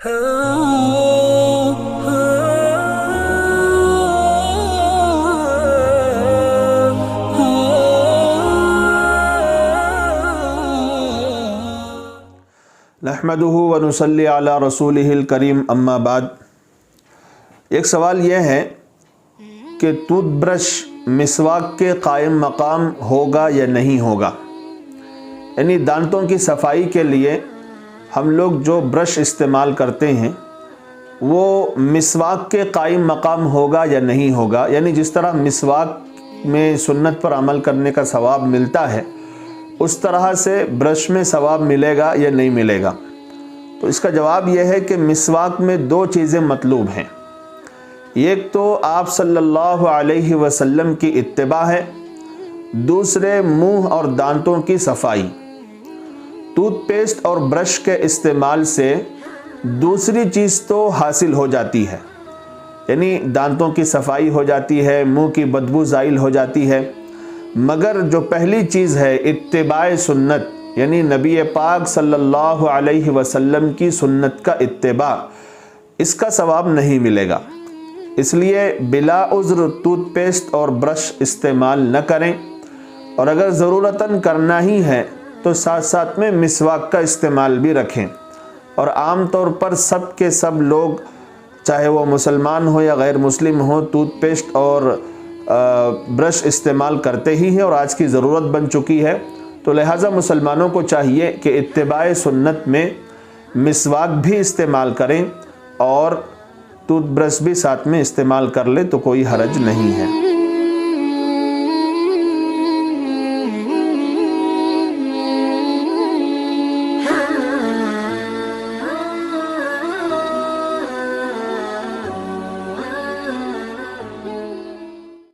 نحمدہ ونصلی علی رسولہ الکریم، اما بعد۔ ایک سوال یہ ہے کہ ٹوتھ برش مسواک کے قائم مقام ہوگا یا نہیں ہوگا، یعنی دانتوں کی صفائی کے لیے ہم لوگ جو برش استعمال کرتے ہیں وہ مسواک کے قائم مقام ہوگا یا نہیں ہوگا، یعنی جس طرح مسواک میں سنت پر عمل کرنے کا ثواب ملتا ہے اس طرح سے برش میں ثواب ملے گا یا نہیں ملے گا۔ تو اس کا جواب یہ ہے کہ مسواک میں دو چیزیں مطلوب ہیں، ایک تو آپ صلی اللہ علیہ وسلم کی اتباع ہے، دوسرے منہ اور دانتوں کی صفائی۔ ٹوتھ پیسٹ اور برش کے استعمال سے دوسری چیز تو حاصل ہو جاتی ہے، یعنی دانتوں کی صفائی ہو جاتی ہے، منہ کی بدبو زائل ہو جاتی ہے، مگر جو پہلی چیز ہے اتباع سنت، یعنی نبی پاک صلی اللہ علیہ وسلم کی سنت کا اتباع، اس کا ثواب نہیں ملے گا۔ اس لیے بلا عذر ٹوتھ پیسٹ اور برش استعمال نہ کریں، اور اگر ضرورتاً کرنا ہی ہے تو ساتھ ساتھ میں مسواک کا استعمال بھی رکھیں۔ اور عام طور پر سب کے سب لوگ، چاہے وہ مسلمان ہو یا غیر مسلم ہو، ٹوتھ پیسٹ اور برش استعمال کرتے ہی ہیں اور آج کی ضرورت بن چکی ہے، تو لہٰذا مسلمانوں کو چاہیے کہ اتباع سنت میں مسواک بھی استعمال کریں اور ٹوتھ برش بھی ساتھ میں استعمال کر لیں تو کوئی حرج نہیں ہے۔